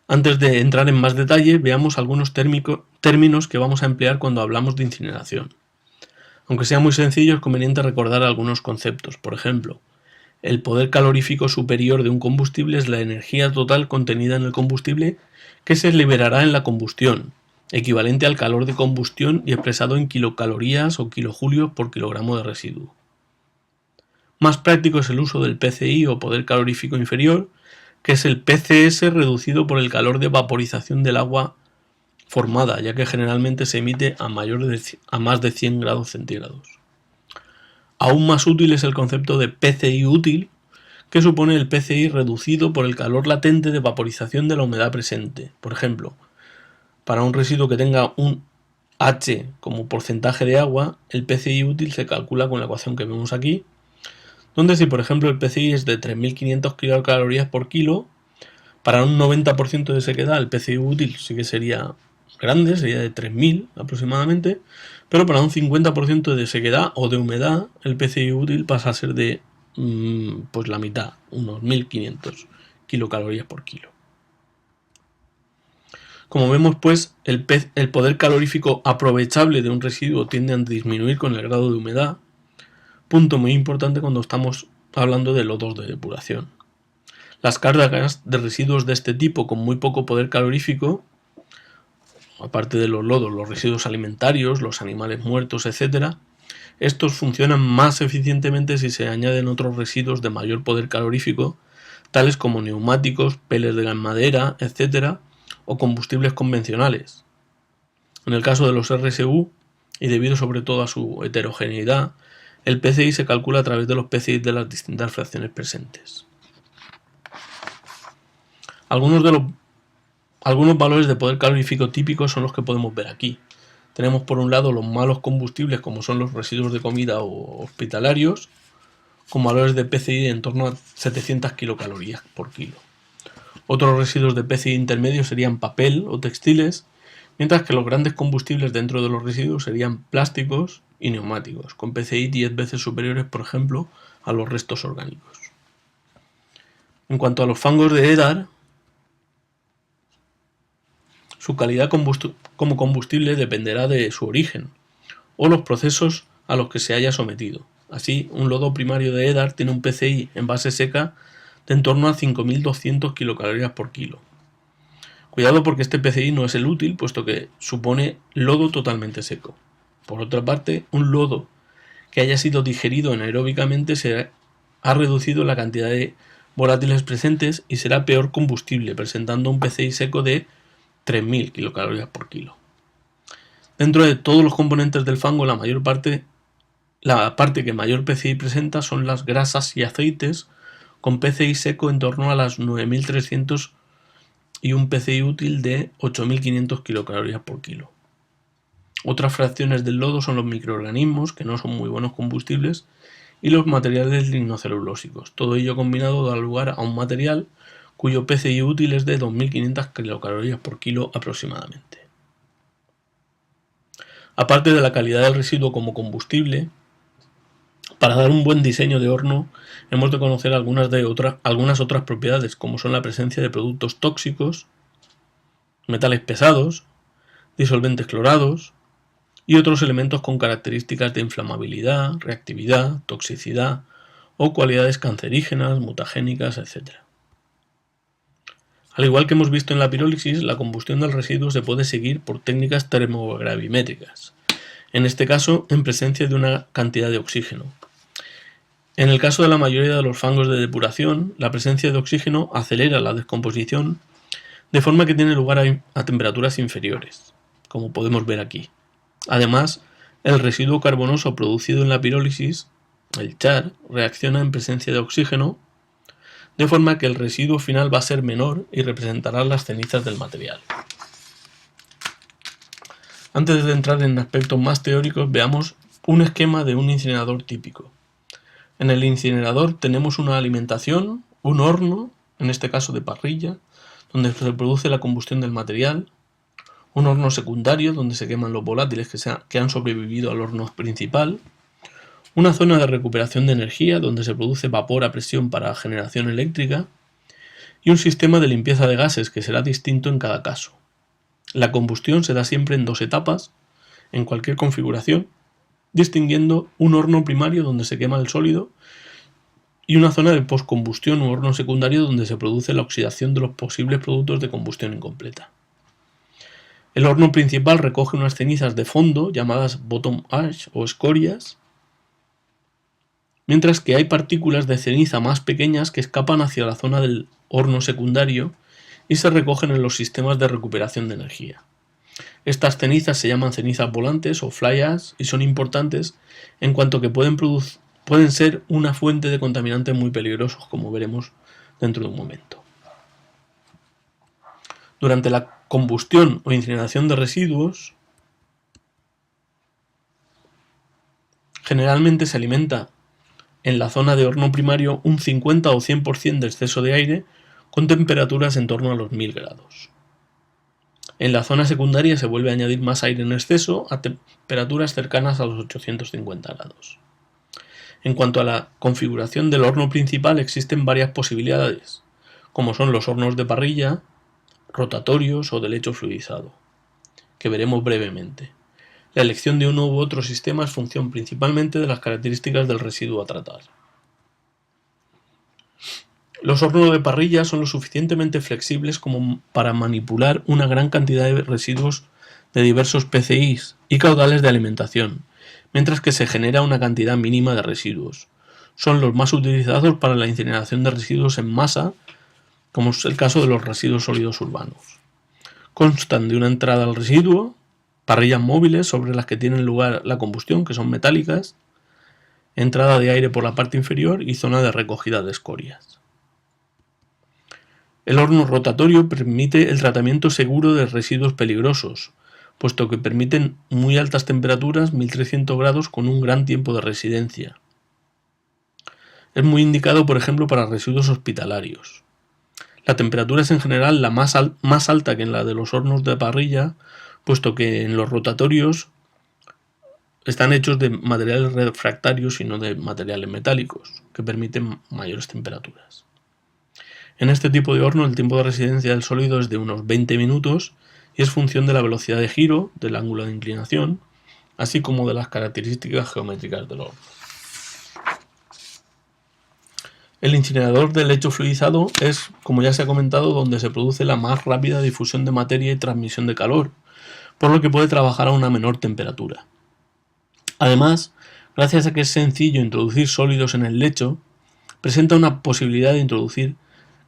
Antes de entrar en más detalle, veamos algunos términos que vamos a emplear cuando hablamos de incineración. Aunque sea muy sencillo, es conveniente recordar algunos conceptos. Por ejemplo, el poder calorífico superior de un combustible es la energía total contenida en el combustible que se liberará en la combustión, equivalente al calor de combustión y expresado en kilocalorías o kilojulios por kilogramo de residuo. Más práctico es el uso del PCI o poder calorífico inferior, que es el PCS reducido por el calor de vaporización del agua formada, ya que generalmente se emite a más de 100 grados centígrados. Aún más útil es el concepto de PCI útil, que supone el PCI reducido por el calor latente de vaporización de la humedad presente. Por ejemplo, para un residuo que tenga un H como porcentaje de agua, el PCI útil se calcula con la ecuación que vemos aquí, donde si por ejemplo el PCI es de 3500 kilocalorías por kilo, para un 90% de sequedad el PCI útil sí que sería grande, sería de 3000 aproximadamente, pero para un 50% de sequedad o de humedad el PCI útil pasa a ser de pues la mitad, unos 1500 kilocalorías por kilo. Como vemos, pues, el poder calorífico aprovechable de un residuo tiende a disminuir con el grado de humedad, punto muy importante cuando estamos hablando de lodos de depuración. Las cargas de residuos de este tipo con muy poco poder calorífico, aparte de los lodos, los residuos alimentarios, los animales muertos, etc., estos funcionan más eficientemente si se añaden otros residuos de mayor poder calorífico, tales como neumáticos, peles de madera, etc., o combustibles convencionales. En el caso de los RSU, y debido sobre todo a su heterogeneidad, el PCI se calcula a través de los PCI de las distintas fracciones presentes. Algunos valores de poder calorífico típicos son los que podemos ver aquí. Tenemos por un lado los malos combustibles, como son los residuos de comida o hospitalarios, con valores de PCI en torno a 700 kilocalorías por kilo. Otros residuos de PCI intermedios serían papel o textiles, mientras que los grandes combustibles dentro de los residuos serían plásticos y neumáticos, con PCI 10 veces superiores, por ejemplo, a los restos orgánicos. En cuanto a los fangos de EDAR, su calidad como combustible dependerá de su origen o los procesos a los que se haya sometido. Así, un lodo primario de EDAR tiene un PCI en base seca de en torno a 5.200 kilocalorías por kilo. Cuidado porque este PCI no es el útil, puesto que supone lodo totalmente seco. Por otra parte, un lodo que haya sido digerido anaeróbicamente ha reducido la cantidad de volátiles presentes y será peor combustible, presentando un PCI seco de 3.000 kilocalorías por kilo. Dentro de todos los componentes del fango, la parte que mayor PCI presenta son las grasas y aceites, con PCI seco en torno a las 9.300 y un PCI útil de 8.500 kilocalorías por kilo. Otras fracciones del lodo son los microorganismos, que no son muy buenos combustibles, y los materiales lignocelulósicos. Todo ello combinado da lugar a un material cuyo PCI útil es de 2.500 kilocalorías por kilo aproximadamente. Aparte de la calidad del residuo como combustible, para dar un buen diseño de horno hemos de conocer algunas otras propiedades, como son la presencia de productos tóxicos, metales pesados, disolventes clorados y otros elementos con características de inflamabilidad, reactividad, toxicidad o cualidades cancerígenas, mutagénicas, etc. Al igual que hemos visto en la pirólisis, la combustión del residuo se puede seguir por técnicas termogravimétricas, en este caso en presencia de una cantidad de oxígeno. En el caso de la mayoría de los fangos de depuración, la presencia de oxígeno acelera la descomposición de forma que tiene lugar a temperaturas inferiores, como podemos ver aquí. Además, el residuo carbonoso producido en la pirólisis, el char, reacciona en presencia de oxígeno, de forma que el residuo final va a ser menor y representará las cenizas del material. Antes de entrar en aspectos más teóricos, veamos un esquema de un incinerador típico. En el incinerador tenemos una alimentación, un horno, en este caso de parrilla, donde se produce la combustión del material, un horno secundario donde se queman los volátiles que han sobrevivido al horno principal, una zona de recuperación de energía donde se produce vapor a presión para generación eléctrica y un sistema de limpieza de gases que será distinto en cada caso. La combustión se da siempre en 2 etapas, en cualquier configuración, distinguiendo un horno primario donde se quema el sólido y una zona de postcombustión u horno secundario donde se produce la oxidación de los posibles productos de combustión incompleta. El horno principal recoge unas cenizas de fondo llamadas bottom ash o escorias, mientras que hay partículas de ceniza más pequeñas que escapan hacia la zona del horno secundario y se recogen en los sistemas de recuperación de energía. Estas cenizas se llaman cenizas volantes o fly ash y son importantes en cuanto que pueden ser una fuente de contaminantes muy peligrosos, como veremos dentro de un momento. Durante la combustión o incineración de residuos, generalmente se alimenta en la zona de horno primario un 50 o 100% de exceso de aire con temperaturas en torno a los 1000 grados. En la zona secundaria se vuelve a añadir más aire en exceso a temperaturas cercanas a los 850 grados. En cuanto a la configuración del horno principal, existen varias posibilidades, como son los hornos de parrilla, rotatorios o de lecho fluidizado, que veremos brevemente. La elección de uno u otro sistema es función principalmente de las características del residuo a tratar. Los hornos de parrilla son lo suficientemente flexibles como para manipular una gran cantidad de residuos de diversos PCIs y caudales de alimentación, mientras que se genera una cantidad mínima de residuos. Son los más utilizados para la incineración de residuos en masa, como es el caso de los residuos sólidos urbanos. Constan de una entrada al residuo, parrillas móviles sobre las que tiene lugar la combustión, que son metálicas, entrada de aire por la parte inferior y zona de recogida de escorias. El horno rotatorio permite el tratamiento seguro de residuos peligrosos, puesto que permiten muy altas temperaturas, 1300 grados, con un gran tiempo de residencia. Es muy indicado, por ejemplo, para residuos hospitalarios. La temperatura es en general la más alta que en la de los hornos de parrilla, puesto que en los rotatorios están hechos de materiales refractarios y no de materiales metálicos, que permiten mayores temperaturas. En este tipo de horno el tiempo de residencia del sólido es de unos 20 minutos y es función de la velocidad de giro, del ángulo de inclinación, así como de las características geométricas del horno. El incinerador de lecho fluidizado es, como ya se ha comentado, donde se produce la más rápida difusión de materia y transmisión de calor, por lo que puede trabajar a una menor temperatura. Además, gracias a que es sencillo introducir sólidos en el lecho, presenta una posibilidad de introducir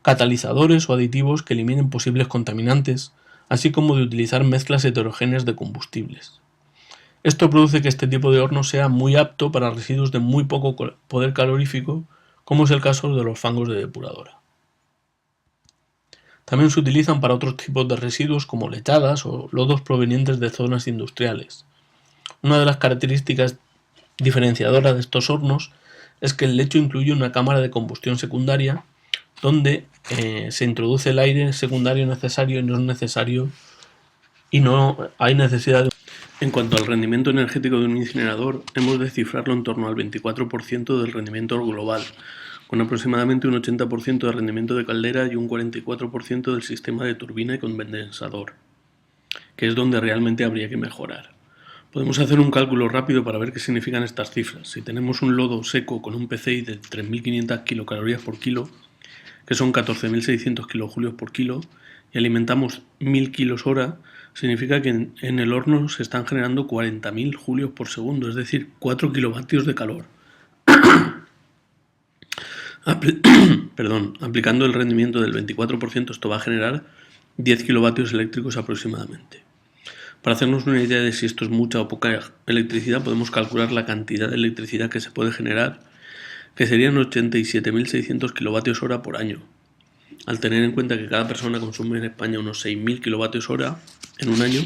catalizadores o aditivos que eliminen posibles contaminantes, así como de utilizar mezclas heterogéneas de combustibles. Esto produce que este tipo de horno sea muy apto para residuos de muy poco poder calorífico, como es el caso de los fangos de depuradora. También se utilizan para otros tipos de residuos como lechadas o lodos provenientes de zonas industriales. Una de las características diferenciadoras de estos hornos es que el lecho incluye una cámara de combustión secundaria donde se introduce el aire secundario necesario y no hay necesidad de... En cuanto al rendimiento energético de un incinerador, hemos de cifrarlo en torno al 24% del rendimiento global, con aproximadamente un 80% de rendimiento de caldera y un 44% del sistema de turbina y condensador, que es donde realmente habría que mejorar. Podemos hacer un cálculo rápido para ver qué significan estas cifras. Si tenemos un lodo seco con un PCI de 3.500 kilocalorías por kilo, que son 14.600 kilojulios por kilo, y alimentamos 1.000 kilos hora, significa que en el horno se están generando 40.000 julios por segundo, es decir, 4 kilovatios de calor. Aplicando el rendimiento del 24%, esto va a generar 10 kilovatios eléctricos aproximadamente. Para hacernos una idea de si esto es mucha o poca electricidad, podemos calcular la cantidad de electricidad que se puede generar, que serían 87.600 kilovatios hora por año. Al tener en cuenta que cada persona consume en España unos 6.000 kilovatios hora en un año,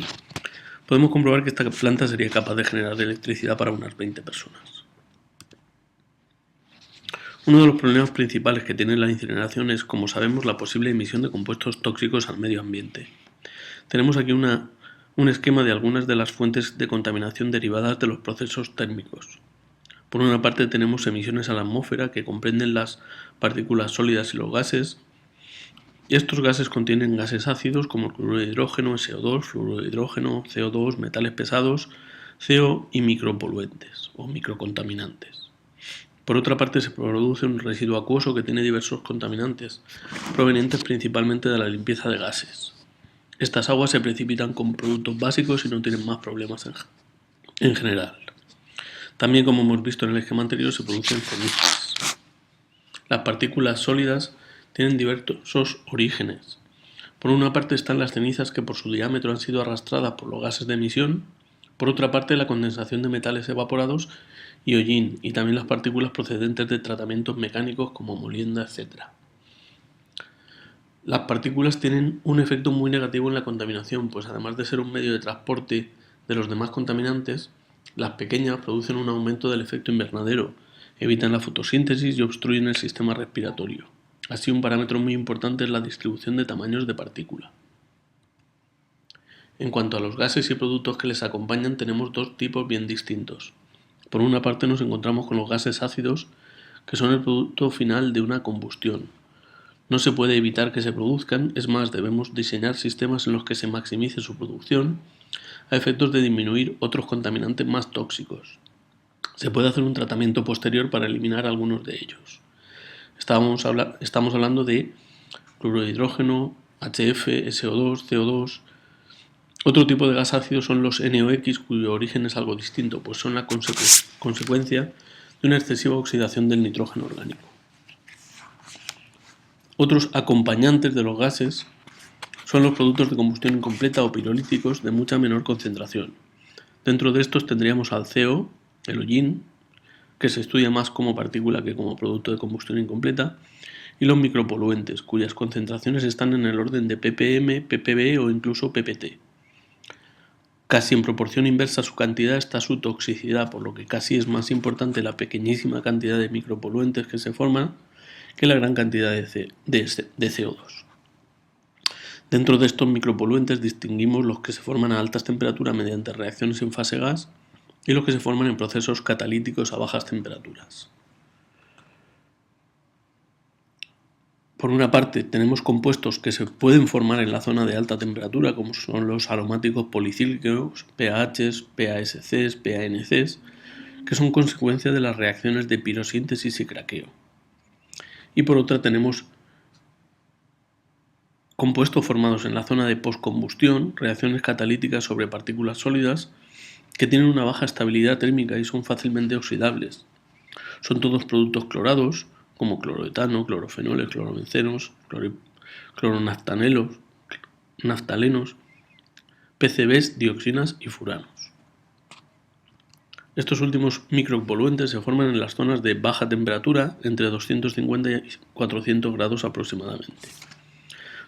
podemos comprobar que esta planta sería capaz de generar electricidad para unas 20 personas. Uno de los problemas principales que tiene la incineración es, como sabemos, la posible emisión de compuestos tóxicos al medio ambiente. Tenemos aquí un esquema de algunas de las fuentes de contaminación derivadas de los procesos térmicos. Por una parte tenemos emisiones a la atmósfera que comprenden las partículas sólidas y los gases. Y estos gases contienen gases ácidos como el cloruro de hidrógeno, SO2, fluoruro de hidrógeno, CO2, metales pesados, CO y micropoluentes o microcontaminantes. Por otra parte se produce un residuo acuoso que tiene diversos contaminantes, provenientes principalmente de la limpieza de gases. Estas aguas se precipitan con productos básicos y no tienen más problemas en general. También, como hemos visto en el esquema anterior, se producen cenizas. Las partículas sólidas tienen diversos orígenes. Por una parte están las cenizas que por su diámetro han sido arrastradas por los gases de emisión, por otra parte la condensación de metales evaporados y hollín, y también las partículas procedentes de tratamientos mecánicos como molienda, etc. Las partículas tienen un efecto muy negativo en la contaminación, pues además de ser un medio de transporte de los demás contaminantes, las pequeñas producen un aumento del efecto invernadero, evitan la fotosíntesis y obstruyen el sistema respiratorio. Así, un parámetro muy importante es la distribución de tamaños de partícula. En cuanto a los gases y productos que les acompañan, tenemos dos tipos bien distintos. Por una parte nos encontramos con los gases ácidos, que son el producto final de una combustión. No se puede evitar que se produzcan, es más, debemos diseñar sistemas en los que se maximice su producción a efectos de disminuir otros contaminantes más tóxicos. Se puede hacer un tratamiento posterior para eliminar algunos de ellos. Estamos hablando de cloruro de hidrógeno, HF, SO2, CO2. Otro tipo de gas ácido son los NOx, cuyo origen es algo distinto, pues son la consecuencia de una excesiva oxidación del nitrógeno orgánico. Otros acompañantes de los gases son los productos de combustión incompleta o pirolíticos de mucha menor concentración. Dentro de estos tendríamos al CO, el hollín, que se estudia más como partícula que como producto de combustión incompleta, y los micropoluentes, cuyas concentraciones están en el orden de ppm, ppb o incluso ppt. Casi en proporción inversa a su cantidad está su toxicidad, por lo que casi es más importante la pequeñísima cantidad de micropoluentes que se forman que la gran cantidad de CO2. Dentro de estos micropoluentes distinguimos los que se forman a altas temperaturas mediante reacciones en fase gas y los que se forman en procesos catalíticos a bajas temperaturas. Por una parte, tenemos compuestos que se pueden formar en la zona de alta temperatura, como son los aromáticos policíclicos, PAHs, PASCs, PANCs, que son consecuencia de las reacciones de pirosíntesis y craqueo. Y por otra tenemos compuestos formados en la zona de postcombustión, reacciones catalíticas sobre partículas sólidas, que tienen una baja estabilidad térmica y son fácilmente oxidables. Son todos productos clorados, como cloroetano, clorofenoles, clorobencenos, cloronaftanelos, naftalenos, PCBs, dioxinas y furanos. Estos últimos micropoluentes se forman en las zonas de baja temperatura, entre 250 y 400 grados aproximadamente.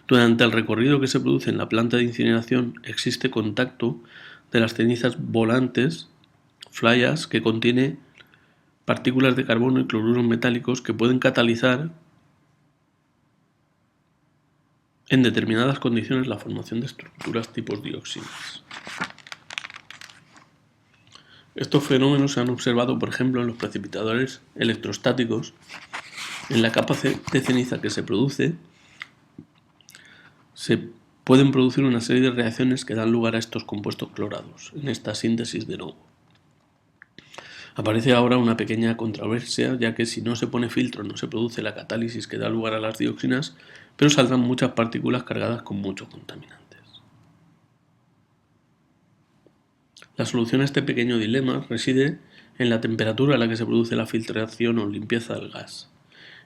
Durante el recorrido que se produce en la planta de incineración existe contacto de las cenizas volantes, fly ash, que contiene partículas de carbono y cloruros metálicos que pueden catalizar en determinadas condiciones la formación de estructuras tipos dioxinas. Estos fenómenos se han observado, por ejemplo, en los precipitadores electrostáticos. En la capa de ceniza que se produce, se pueden producir una serie de reacciones que dan lugar a estos compuestos clorados, en esta síntesis de nuevo. Aparece ahora una pequeña controversia, ya que si no se pone filtro no se produce la catálisis que da lugar a las dioxinas, pero saldrán muchas partículas cargadas con muchos contaminantes. La solución a este pequeño dilema reside en la temperatura a la que se produce la filtración o limpieza del gas.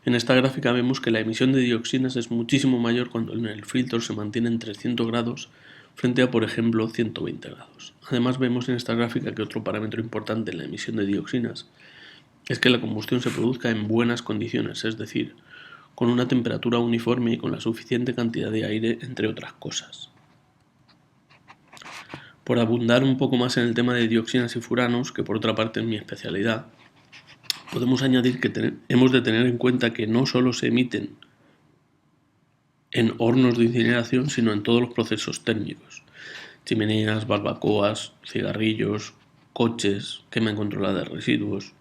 En esta gráfica vemos que la emisión de dioxinas es muchísimo mayor cuando en el filtro se mantiene en 300 grados frente a, por ejemplo, 120 grados. Además, vemos en esta gráfica que otro parámetro importante en la emisión de dioxinas es que la combustión se produzca en buenas condiciones, es decir, con una temperatura uniforme y con la suficiente cantidad de aire, entre otras cosas. Por abundar un poco más en el tema de dioxinas y furanos, que por otra parte es mi especialidad, podemos añadir que hemos de tener en cuenta que no solo se emiten en hornos de incineración, sino en todos los procesos térmicos: chimeneas, barbacoas, cigarrillos, coches, quema incontrolada de residuos.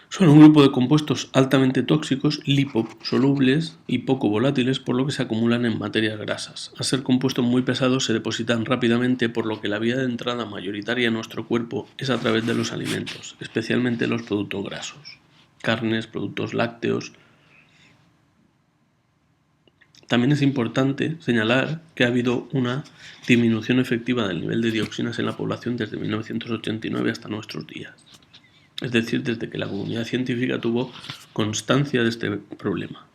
Son un grupo de compuestos altamente tóxicos, liposolubles y poco volátiles, por lo que se acumulan en materias grasas. Al ser compuestos muy pesados se depositan rápidamente, por lo que la vía de entrada mayoritaria a nuestro cuerpo es a través de los alimentos, especialmente los productos grasos, carnes, productos lácteos. También es importante señalar que ha habido una disminución efectiva del nivel de dioxinas en la población desde 1989 hasta nuestros días. Es decir, desde que la comunidad científica tuvo constancia de este problema.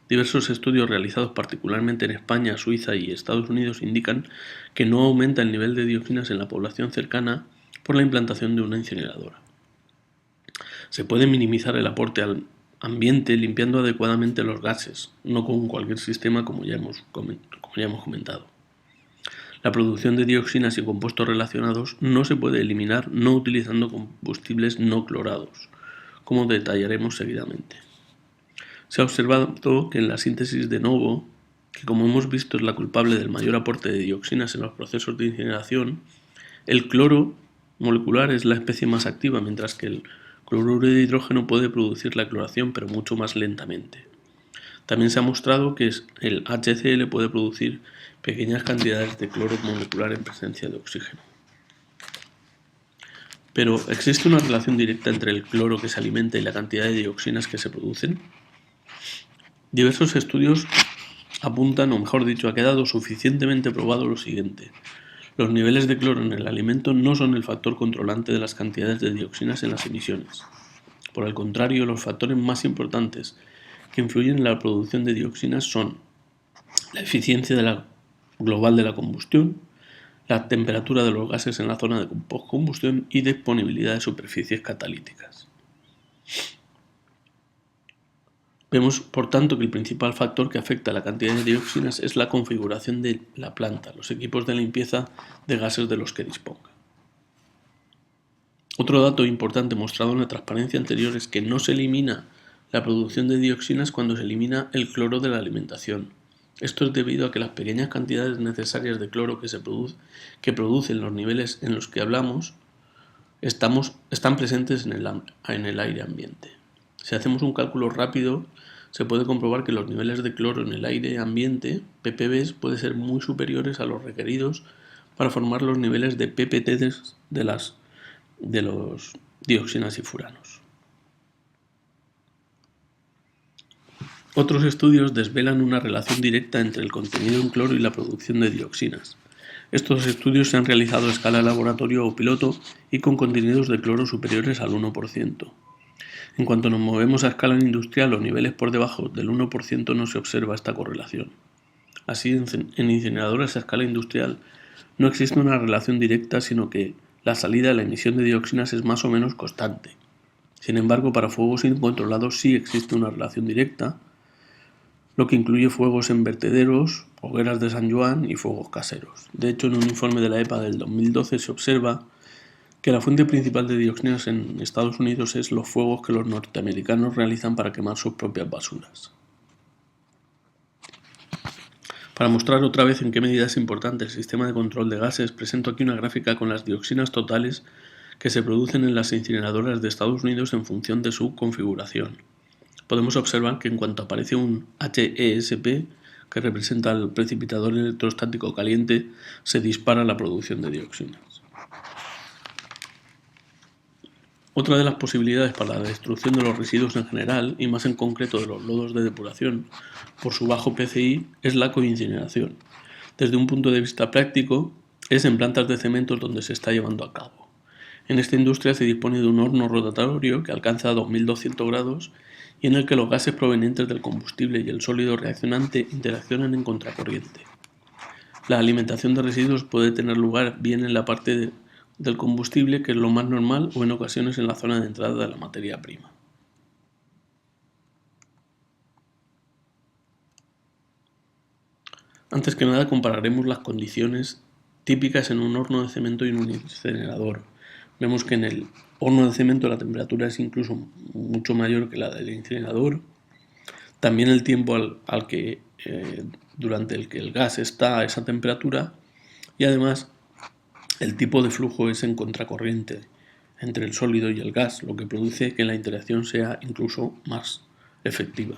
Diversos estudios realizados particularmente en España, Suiza y Estados Unidos indican que no aumenta el nivel de dioxinas en la población cercana por la implantación de una incineradora. Se puede minimizar el aporte al ambiente limpiando adecuadamente los gases, no con cualquier sistema como ya hemos comentado. La producción de dioxinas y compuestos relacionados no se puede eliminar no utilizando combustibles no clorados, como detallaremos seguidamente. Se ha observado que en la síntesis de novo, que como hemos visto es la culpable del mayor aporte de dioxinas en los procesos de incineración, el cloro molecular es la especie más activa, mientras que el cloruro de hidrógeno puede producir la cloración, pero mucho más lentamente. También se ha mostrado que el HCl puede producir pequeñas cantidades de cloro molecular en presencia de oxígeno. Pero, ¿existe una relación directa entre el cloro que se alimenta y la cantidad de dioxinas que se producen? Diversos estudios apuntan, o mejor dicho, ha quedado suficientemente probado lo siguiente. Los niveles de cloro en el alimento no son el factor controlante de las cantidades de dioxinas en las emisiones. Por el contrario, los factores más importantes que influyen en la producción de dioxinas son la eficiencia global de la combustión, la temperatura de los gases en la zona de postcombustión y disponibilidad de superficies catalíticas. Vemos, por tanto, que el principal factor que afecta a la cantidad de dioxinas es la configuración de la planta, los equipos de limpieza de gases de los que disponga. Otro dato importante mostrado en la transparencia anterior es que no se elimina la producción de dioxinas cuando se elimina el cloro de la alimentación. Esto es debido a que las pequeñas cantidades necesarias de cloro que producen los niveles en los que hablamos están presentes en el aire ambiente. Si hacemos un cálculo rápido, se puede comprobar que los niveles de cloro en el aire ambiente, ppb, pueden ser muy superiores a los requeridos para formar los niveles de ppt de los dioxinas y furanos. Otros estudios desvelan una relación directa entre el contenido en cloro y la producción de dioxinas. Estos estudios se han realizado a escala de laboratorio o piloto y con contenidos de cloro superiores al 1%. En cuanto nos movemos a escala industrial o niveles por debajo del 1% no se observa esta correlación. Así, en incineradoras a escala industrial no existe una relación directa, sino que la salida de la emisión de dioxinas es más o menos constante. Sin embargo, para fuegos incontrolados sí existe una relación directa, lo que incluye fuegos en vertederos, hogueras de San Joan y fuegos caseros. De hecho, en un informe de la EPA del 2012 se observa que la fuente principal de dioxinas en Estados Unidos es los fuegos que los norteamericanos realizan para quemar sus propias basuras. Para mostrar otra vez en qué medida es importante el sistema de control de gases, presento aquí una gráfica con las dioxinas totales que se producen en las incineradoras de Estados Unidos en función de su configuración. Podemos observar que en cuanto aparece un HESP, que representa el precipitador electrostático caliente, se dispara la producción de dioxinas. Otra de las posibilidades para la destrucción de los residuos en general, y más en concreto de los lodos de depuración, por su bajo PCI, es la coincineración. Desde un punto de vista práctico, es en plantas de cementos donde se está llevando a cabo. En esta industria se dispone de un horno rotatorio que alcanza 2200 grados y en el que los gases provenientes del combustible y el sólido reaccionante interaccionan en contracorriente. La alimentación de residuos puede tener lugar bien en la parte del combustible, que es lo más normal, o en ocasiones en la zona de entrada de la materia prima. Antes que nada compararemos las condiciones típicas en un horno de cemento y en un incinerador. Vemos que en el horno de cemento la temperatura es incluso mucho mayor que la del incinerador. También el tiempo durante el que el gas está a esa temperatura, y además el tipo de flujo es en contracorriente entre el sólido y el gas, lo que produce que la interacción sea incluso más efectiva.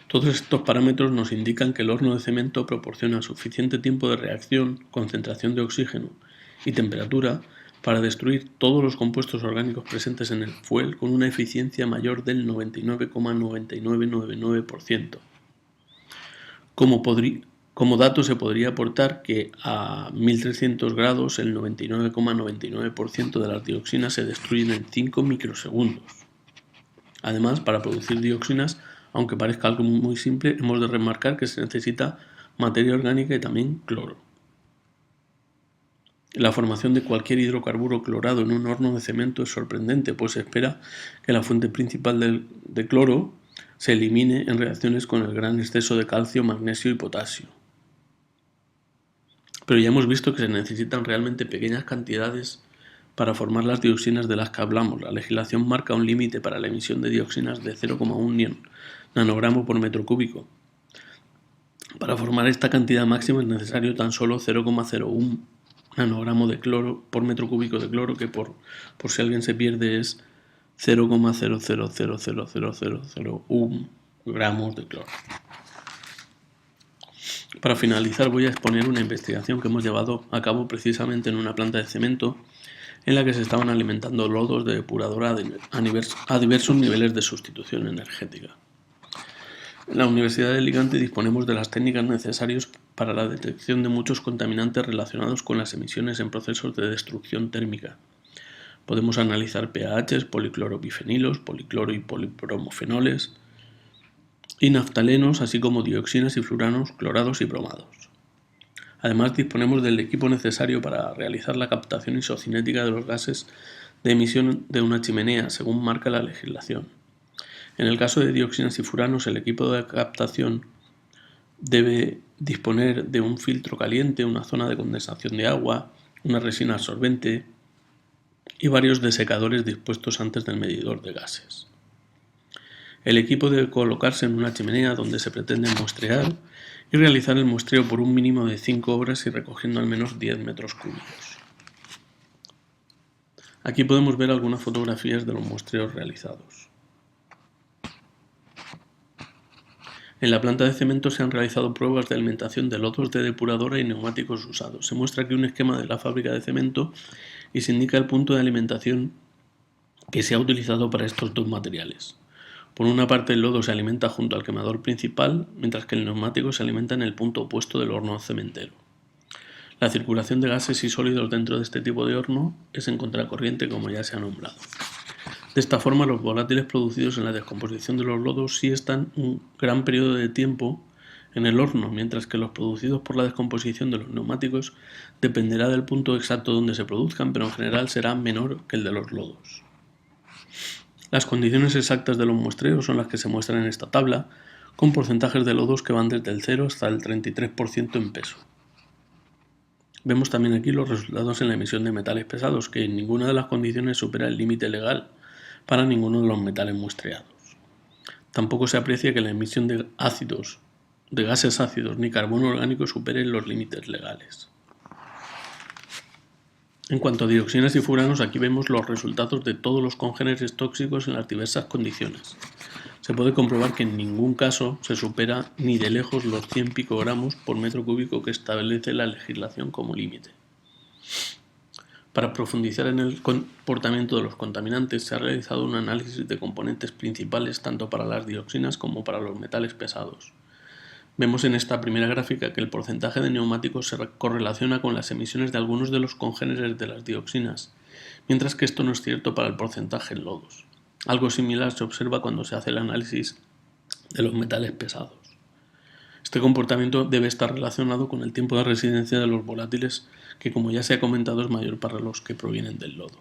Todos estos parámetros nos indican que el horno de cemento proporciona suficiente tiempo de reacción, concentración de oxígeno y temperatura para destruir todos los compuestos orgánicos presentes en el fuel con una eficiencia mayor del 99,9999%. Como dato se podría aportar que a 1300 grados el 99,99% de las dioxinas se destruyen en 5 microsegundos. Además, para producir dioxinas, aunque parezca algo muy simple, hemos de remarcar que se necesita materia orgánica y también cloro. La formación de cualquier hidrocarburo clorado en un horno de cemento es sorprendente, pues se espera que la fuente principal de cloro se elimine en reacciones con el gran exceso de calcio, magnesio y potasio. Pero ya hemos visto que se necesitan realmente pequeñas cantidades para formar las dioxinas de las que hablamos. La legislación marca un límite para la emisión de dioxinas de 0,1 nanogramo por metro cúbico. Para formar esta cantidad máxima es necesario tan solo 0,01 nanogramo de cloro por metro cúbico de cloro, que por si alguien se pierde es 0,00000001 gramos de cloro. Para finalizar voy a exponer una investigación que hemos llevado a cabo precisamente en una planta de cemento en la que se estaban alimentando lodos de depuradora a diversos niveles de sustitución energética. En la Universidad de Alicante disponemos de las técnicas necesarias para la detección de muchos contaminantes relacionados con las emisiones en procesos de destrucción térmica. Podemos analizar pHs, policloropifenilos, policloro y polibromofenoles y naftalenos, así como dioxinas y fluораnos, clorados y bromados. Además, disponemos del equipo necesario para realizar la captación isocinética de los gases de emisión de una chimenea, según marca la legislación. En el caso de dioxinas y furanos, el equipo de captación debe disponer de un filtro caliente, una zona de condensación de agua, una resina absorbente y varios desecadores dispuestos antes del medidor de gases. El equipo debe colocarse en una chimenea donde se pretende muestrear y realizar el muestreo por un mínimo de 5 horas y recogiendo al menos 10 metros cúbicos. Aquí podemos ver algunas fotografías de los muestreos realizados. En la planta de cemento se han realizado pruebas de alimentación de lodos de depuradora y neumáticos usados. Se muestra aquí un esquema de la fábrica de cemento y se indica el punto de alimentación que se ha utilizado para estos dos materiales. Por una parte, el lodo se alimenta junto al quemador principal, mientras que el neumático se alimenta en el punto opuesto del horno cementero. La circulación de gases y sólidos dentro de este tipo de horno es en contracorriente, como ya se ha nombrado. De esta forma, los volátiles producidos en la descomposición de los lodos sí están un gran periodo de tiempo en el horno, mientras que los producidos por la descomposición de los neumáticos dependerá del punto exacto donde se produzcan, pero en general será menor que el de los lodos. Las condiciones exactas de los muestreos son las que se muestran en esta tabla, con porcentajes de lodos que van desde el 0 hasta el 33% en peso. Vemos también aquí los resultados en la emisión de metales pesados, que en ninguna de las condiciones supera el límite legal para ninguno de los metales muestreados. Tampoco se aprecia que la emisión de gases ácidos ni carbono orgánico supere los límites legales. En cuanto a dioxinas y furanos, aquí vemos los resultados de todos los congéneres tóxicos en las diversas condiciones. Se puede comprobar que en ningún caso se supera ni de lejos los 100 picogramos por metro cúbico que establece la legislación como límite. Para profundizar en el comportamiento de los contaminantes, se ha realizado un análisis de componentes principales tanto para las dioxinas como para los metales pesados. Vemos en esta primera gráfica que el porcentaje de neumáticos se correlaciona con las emisiones de algunos de los congéneres de las dioxinas, mientras que esto no es cierto para el porcentaje en lodos. Algo similar se observa cuando se hace el análisis de los metales pesados. Este comportamiento debe estar relacionado con el tiempo de residencia de los volátiles, que como ya se ha comentado es mayor para los que provienen del lodo.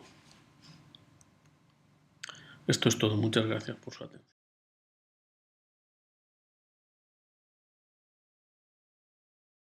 Esto es todo. Muchas gracias por su atención.